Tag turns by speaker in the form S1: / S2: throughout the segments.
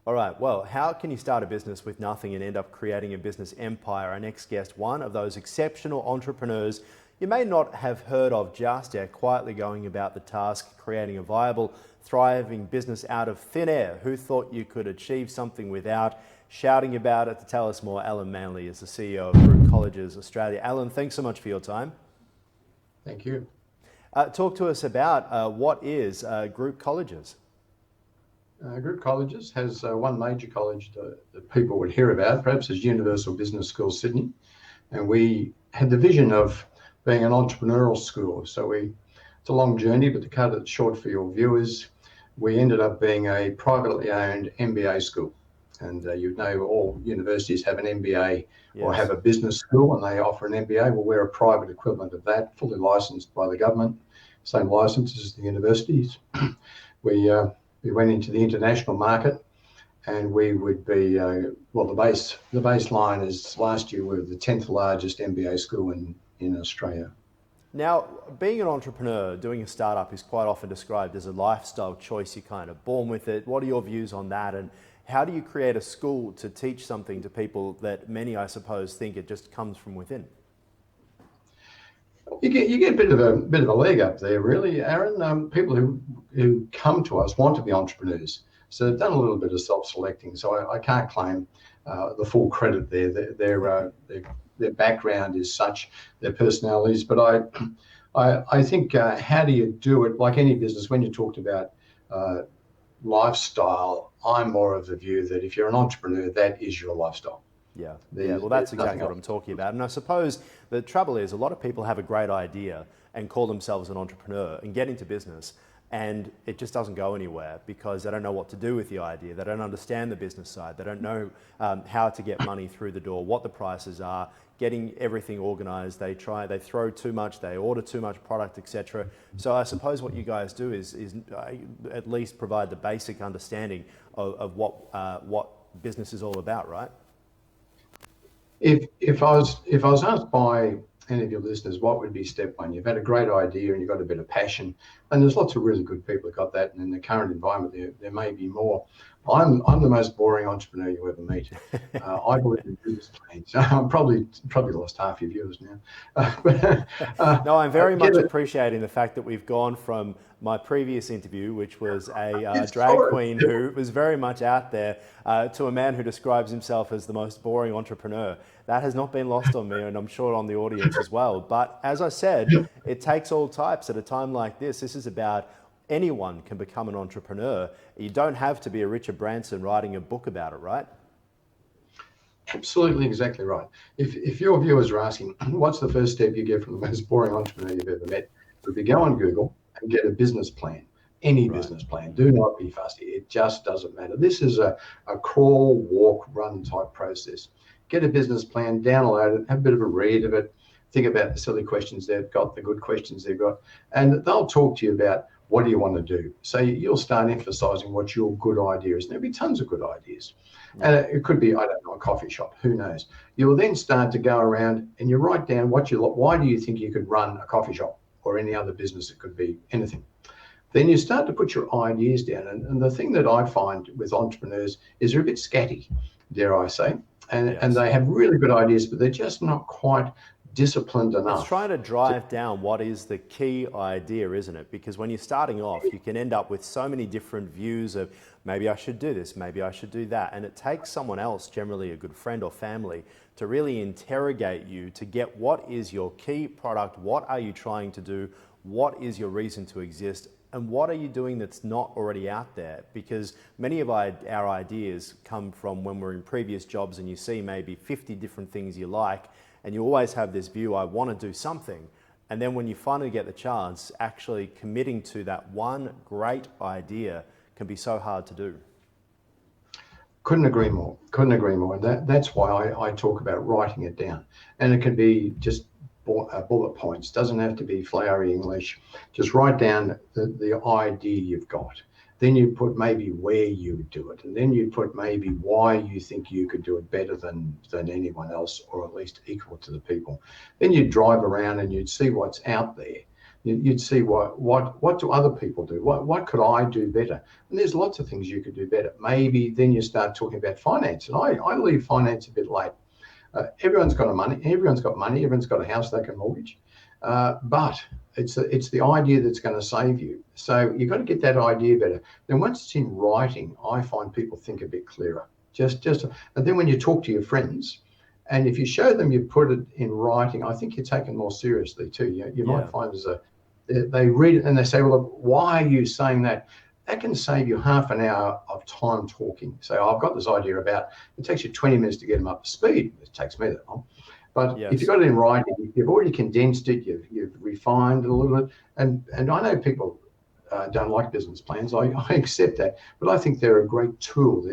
S1: All right, well, how can you start a business with nothing and end up creating a business empire? Our next guest, one of those exceptional entrepreneurs you may not have heard of just yet, quietly going about the task, creating a viable, thriving business out of thin air. Who thought you could achieve something without shouting about it? To tell us more, Alan Manly is the CEO of Group Colleges Australia. Alan, thanks so much for your time.
S2: Thank you.
S1: Talk to us about what is Group Colleges.
S2: Group Colleges has one major college that people would hear about, perhaps as Universal Business School Sydney. And we had the vision of being an entrepreneurial school. So it's a long journey, but to cut it short for your viewers, we ended up being a privately owned MBA school. And you know all universities have an MBA or have a business school and they offer an MBA. Well, we're a private equivalent of that, fully licensed by the government, same license as the universities. We went into the international market and we would be, the baseline is last year we were the 10th largest MBA school in Australia.
S1: Now, being an entrepreneur, doing a startup is quite often described as a lifestyle choice. You're kind of born with it. What are your views on that? And how do you create a school to teach something to people that many, I suppose, think it just comes from within?
S2: You get a bit of a leg up there, really, Aaron. People who come to us want to be entrepreneurs, so they've done a little bit of self-selecting. So I can't claim the full credit there. Their background is such, their personalities. But I think how do you do it? Like any business, when you talked about lifestyle, I'm more of the view that if you're an entrepreneur, that is your lifestyle.
S1: Yeah, well, that's exactly what I'm talking about. And I suppose the trouble is a lot of people have a great idea and call themselves an entrepreneur and get into business, and it just doesn't go anywhere because they don't know what to do with the idea. They don't understand the business side. They don't know how to get money through the door, what the prices are, getting everything organized. They throw too much, they order too much product, etc. So I suppose what you guys do is at least provide the basic understanding of what business is all about, right?
S2: If I was asked by any of your listeners, what would be step one? You've had a great idea and you've got a bit of passion, and there's lots of really good people who got that. And in the current environment, there may be more. I'm the most boring entrepreneur you ever meet. I believe in business plans. I'm probably lost half your viewers now.
S1: No, I'm very much appreciating the fact that we've gone from my previous interview, which was a drag queen who was very much out there, to a man who describes himself as the most boring entrepreneur. That has not been lost on me, and I'm sure on the audience as well. But as I said, it takes all types at a time like this. This is about anyone can become an entrepreneur. You don't have to be a Richard Branson writing a book about it, right?
S2: Absolutely, exactly right. If your viewers are asking, what's the first step you get from the most boring entrepreneur you've ever met? If you go on Google and get a business plan, any business plan, do not be fussy. It just doesn't matter. This is a crawl, walk, run type process. Get a business plan, download it, have a bit of a read of it, think about the silly questions they've got, the good questions they've got, and they'll talk to you about what do you want to do. So you'll start emphasizing what your good idea is. There'll be tons of good ideas. And it could be, I don't know, a coffee shop, who knows. You'll then start to go around and you write down why do you think you could run a coffee shop or any other business? It could be anything. Then you start to put your ideas down. And the thing that I find with entrepreneurs is they're a bit scatty, dare I say. And they have really good ideas, but they're just not quite disciplined enough.
S1: It's trying to drive down what is the key idea, isn't it? Because when you're starting off, you can end up with so many different views of maybe I should do this, maybe I should do that. And it takes someone else, generally a good friend or family, to really interrogate you to get what is your key product, what are you trying to do, what is your reason to exist, and what are you doing that's not already out there? Because many of our ideas come from when we're in previous jobs and you see maybe 50 different things you like, and you always have this view, I want to do something. And then when you finally get the chance, actually committing to that one great idea can be so hard to do.
S2: Couldn't agree more. And that's why I talk about writing it down. And it can be just bullet points. Doesn't have to be flowery English. Just write down the idea you've got. Then you put maybe where you would do it, and then you put maybe why you think you could do it better than anyone else, or at least equal to the people. Then you'd drive around and you'd see what's out there. You'd see what do other people do? What could I do better? And there's lots of things you could do better. Maybe then you start talking about finance. And I leave finance a bit late. Everyone's got money. Everyone's got money. Everyone's got a house they can mortgage. But it's the idea that's going to save you. So you've got to get that idea better. Then once it's in writing, I find people think a bit clearer. And then when you talk to your friends, and if you show them you put it in writing, I think you're taken more seriously too. You might find they read it and they say, well, look, why are you saying that? That can save you half an hour of time talking. So I've got this idea about, it takes you 20 minutes to get them up to speed. It takes me that long. But if you've got it in writing, you've already condensed it, you've refined it a little bit. And I know people don't like business plans. I accept that. But I think they're a great tool.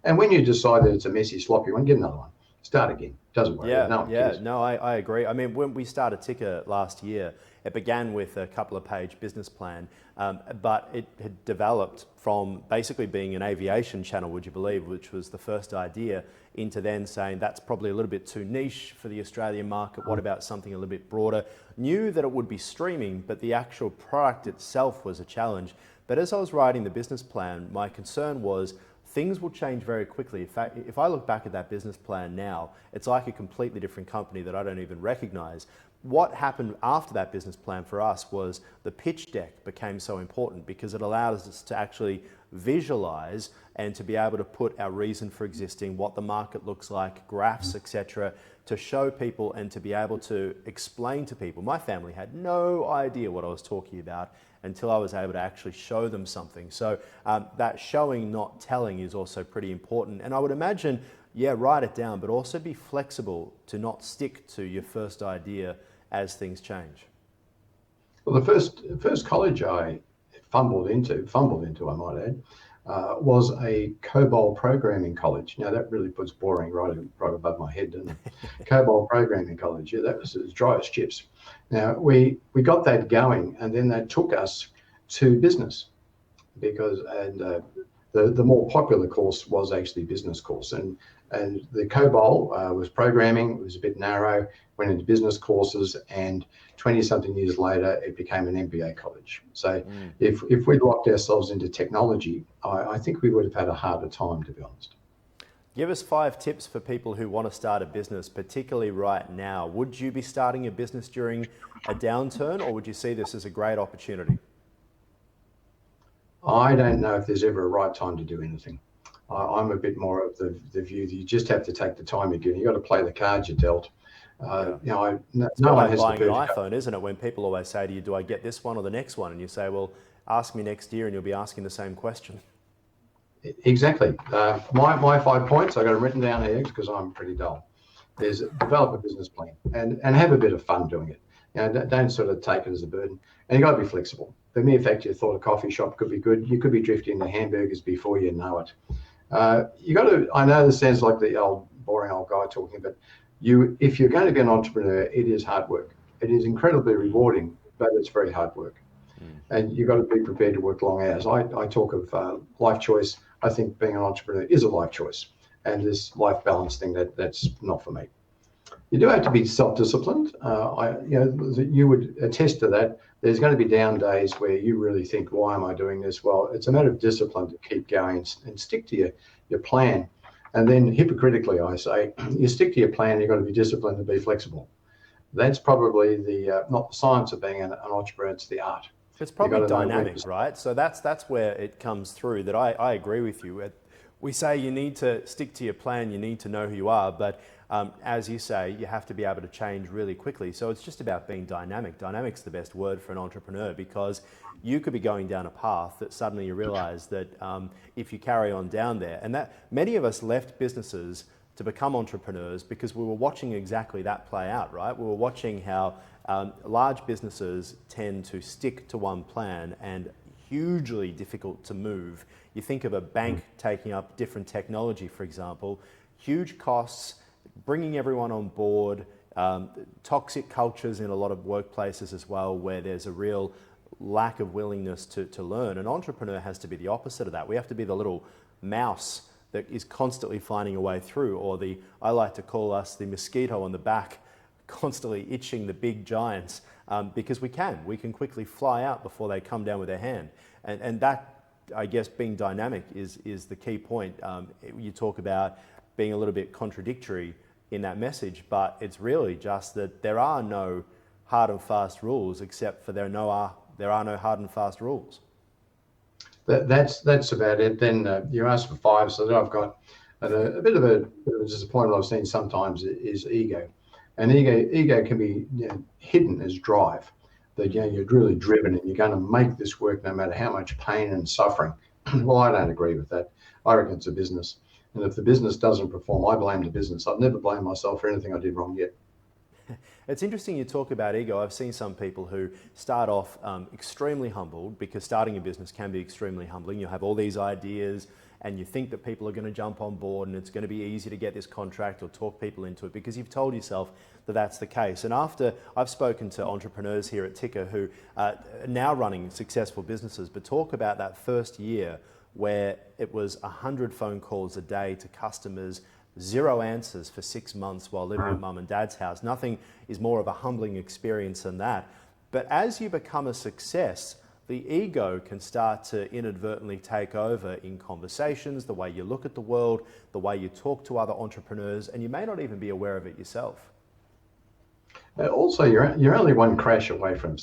S2: And when you decide that it's a messy, sloppy one, get another one. Start again. Doesn't work.
S1: I agree. I mean, when we started Ticker last year, it began with a couple of page business plan, but it had developed from basically being an aviation channel, would you believe, which was the first idea, into then saying that's probably a little bit too niche for the Australian market. What about something a little bit broader? Knew that it would be streaming, but the actual product itself was a challenge. But as I was writing the business plan, my concern was things will change very quickly. In fact, if I look back at that business plan now, it's like a completely different company that I don't even recognize. What happened after that business plan for us was the pitch deck became so important because it allowed us to actually visualize and to be able to put our reason for existing, what the market looks like, graphs, etc., to show people and to be able to explain to people. My family had no idea what I was talking about until I was able to actually show them something. So that showing, not telling, is also pretty important. And I would imagine, write it down, but also be flexible to not stick to your first idea as things change.
S2: Well, the first college I fumbled into, I might add, was a COBOL programming college. Now that really puts boring right above my head, doesn't it? COBOL programming college. Yeah, that was as dry as chips. Now we got that going, and then they took us to business because the more popular course was actually business course, and the COBOL was programming. It was a bit narrow. Went into business courses, and 20-something years later, it became an MBA college. So if we'd locked ourselves into technology, I think we would have had a harder time, to be honest.
S1: Give us 5 tips for people who want to start a business, particularly right now. Would you be starting a business during a downturn, or would you see this as a great opportunity?
S2: I don't know if there's ever a right time to do anything. I'm a bit more of the view that you just have to take the time you're given. You've got to play the cards you're dealt.
S1: It's
S2: no
S1: like
S2: one has
S1: buying an iPhone, isn't it? When people always say to you, do I get this one or the next one? And you say, well, ask me next year and you'll be asking the same question.
S2: Exactly. My 5 points, I got them written down here because I'm pretty dull. There's develop a business plan and have a bit of fun doing it. Don't sort of take it as a burden. And you got to be flexible. The mere fact you thought a coffee shop could be good, you could be drifting into hamburgers before you know it. You got to. I know this sounds like the boring old guy talking, but if you're going to be an entrepreneur, it is hard work. It is incredibly rewarding, but it's very hard work. And you've got to be prepared to work long hours. I talk of life choice. I think being an entrepreneur is a life choice, and this life balance thing that's not for me. You do have to be self-disciplined. You would attest to that. There's going to be down days where you really think, why am I doing this? Well, it's a matter of discipline to keep going and stick to your plan. And then hypocritically, I say, you stick to your plan, you've got to be disciplined to be flexible. That's probably not the science of being an entrepreneur, it's the art.
S1: It's probably dynamic, right? So that's where it comes through that I agree with you. We say you need to stick to your plan, you need to know who you are, but as you say, you have to be able to change really quickly. So it's just about being dynamic. Dynamic's the best word for an entrepreneur because you could be going down a path that suddenly you realize that if you carry on down there, and that many of us left businesses to become entrepreneurs because we were watching exactly that play out, right? We were watching how large businesses tend to stick to one plan and hugely difficult to move. You think of a bank taking up different technology, for example, huge costs, bringing everyone on board, toxic cultures in a lot of workplaces as well, where there's a real lack of willingness to learn. An entrepreneur has to be the opposite of that. We have to be the little mouse that is constantly finding a way through, or I like to call us the mosquito on the back, constantly itching the big giants because we can quickly fly out before they come down with their hand. And that, I guess, being dynamic is the key point. You talk about being a little bit contradictory in that message, but it's really just that there are no hard and fast rules, except for there are no hard and fast rules.
S2: That's about it. Then you asked for five, so then I've got a bit of a disappointment I've seen sometimes is ego, and ego can be hidden as drive. That you're really driven and you're going to make this work no matter how much pain and suffering. Well, I don't agree with that. I reckon it's a business, and if the business doesn't perform, I blame the business. I've never blamed myself for anything I did wrong yet.
S1: It's interesting you talk about ego. I've seen some people who start off extremely humbled, because starting a business can be extremely humbling. You have all these ideas and you think that people are going to jump on board and it's going to be easy to get this contract or talk people into it because you've told yourself that that's the case. And after I've spoken to entrepreneurs here at Ticker who are now running successful businesses, but talk about that first year where it was 100 phone calls a day to customers, 0 answers for 6 months while living at mum and dad's house. Nothing is more of a humbling experience than that. But as you become a success, the ego can start to inadvertently take over in conversations, the way you look at the world, the way you talk to other entrepreneurs, and you may not even be aware of it yourself.
S2: Also, you're only one crash away from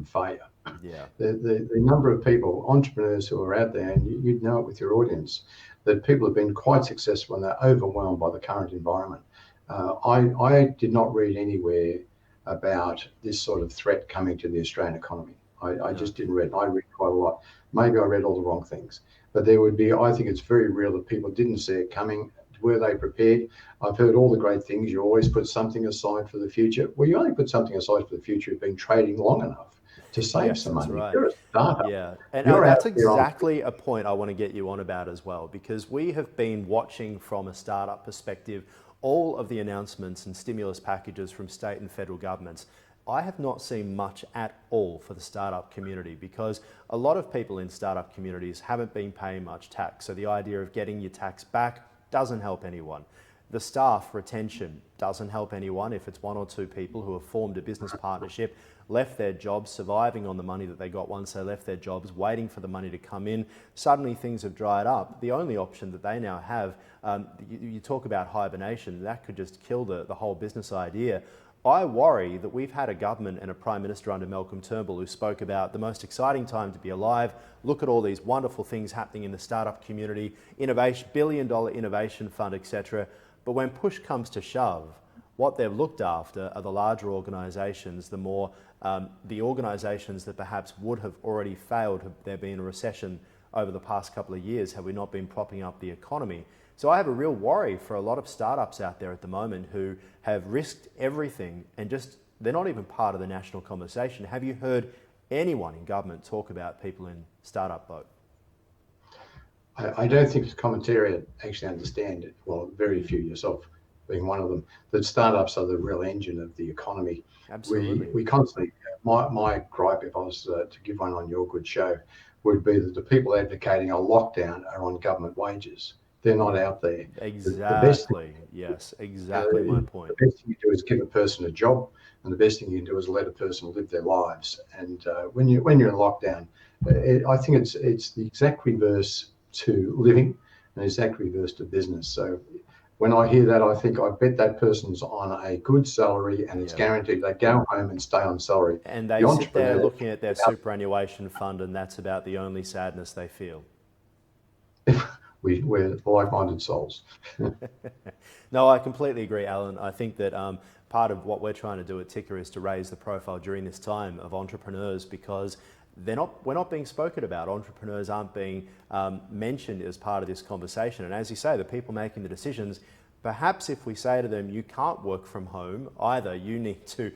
S2: failure.
S1: Yeah.
S2: The number of people, entrepreneurs who are out there, and you'd know it with your audience, that people have been quite successful and they're overwhelmed by the current environment. I did not read anywhere about this sort of threat coming to the Australian economy. I just didn't read. I read quite a lot. Maybe I read all the wrong things, but there would be, I think it's very real that people didn't see it coming. Were they prepared? I've heard all the great things. You always put something aside for the future. Well, you only put something aside for the future if you've been trading long enough to save some money.
S1: Right.
S2: You're a startup.
S1: Yeah, and
S2: You're
S1: that's exactly a point I want to get you on about as well, because we have been watching from a startup perspective all of the announcements and stimulus packages from state and federal governments. I have not seen much at all for the startup community, because a lot of people in startup communities haven't been paying much tax. So the idea of getting your tax back doesn't help anyone. The staff retention doesn't help anyone if it's 1 or 2 people who have formed a business partnership, left their jobs, surviving on the money that they got once they left their jobs, waiting for the money to come in. Suddenly things have dried up. The only option that they now have, you talk about hibernation, that could just kill the whole business idea. I worry that we've had a government and a Prime Minister under Malcolm Turnbull who spoke about the most exciting time to be alive. Look at all these wonderful things happening in the startup community, innovation, $1 billion innovation fund, etc. But when push comes to shove, what they've looked after are the larger organisations, the organisations that perhaps would have already failed had there been a recession over the past couple of years, had we not been propping up the economy. So I have a real worry for a lot of startups out there at the moment who have risked everything and they're not even part of the national conversation. Have you heard anyone in government talk about people in startup boat?
S2: I don't think the commentariat actually understand it. Well, very few, yourself being one of them, that startups are the real engine of the economy.
S1: Absolutely.
S2: We constantly, my gripe, if I was to give one on your good show, would be that the people advocating a lockdown are on government wages. They're not out there.
S1: Exactly. Yes, exactly my point.
S2: The best thing you do is give a person a job, and the best thing you can do is let a person live their lives. And when you're in lockdown, I think it's the exact reverse to living and the exact reverse to business. So when I hear that, I think I bet that person's on a good salary and it's guaranteed they go home and stay on salary.
S1: And they sit there looking at their superannuation fund, and that's about the only sadness they feel.
S2: We're like-minded souls.
S1: No, I completely agree, Alan. I think that part of what we're trying to do at Ticker is to raise the profile during this time of entrepreneurs, because we're not being spoken about. Entrepreneurs aren't being mentioned as part of this conversation. And as you say, the people making the decisions, perhaps if we say to them, you can't work from home, either you need to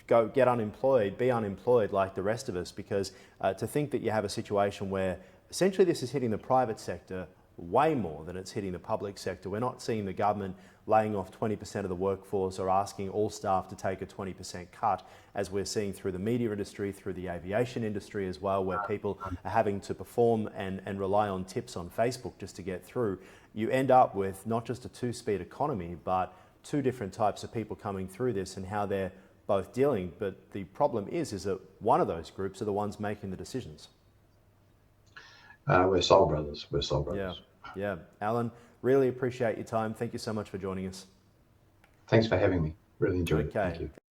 S1: go get unemployed, be unemployed like the rest of us, because to think that you have a situation where essentially this is hitting the private sector way more than it's hitting the public sector. We're not seeing the government laying off 20% of the workforce or asking all staff to take a 20% cut, as we're seeing through the media industry, through the aviation industry as well, where people are having to perform and rely on tips on Facebook just to get through. You end up with not just a 2-speed economy, but 2 different types of people coming through this and how they're both dealing, but the problem is that one of those groups are the ones making the decisions.
S2: We're soul brothers. We're soul
S1: Yeah,
S2: brothers.
S1: yeah. Alan, really appreciate your time. Thank you so much for joining us.
S2: Thanks for having me. Really enjoyed it.
S1: Okay.
S2: Thank you.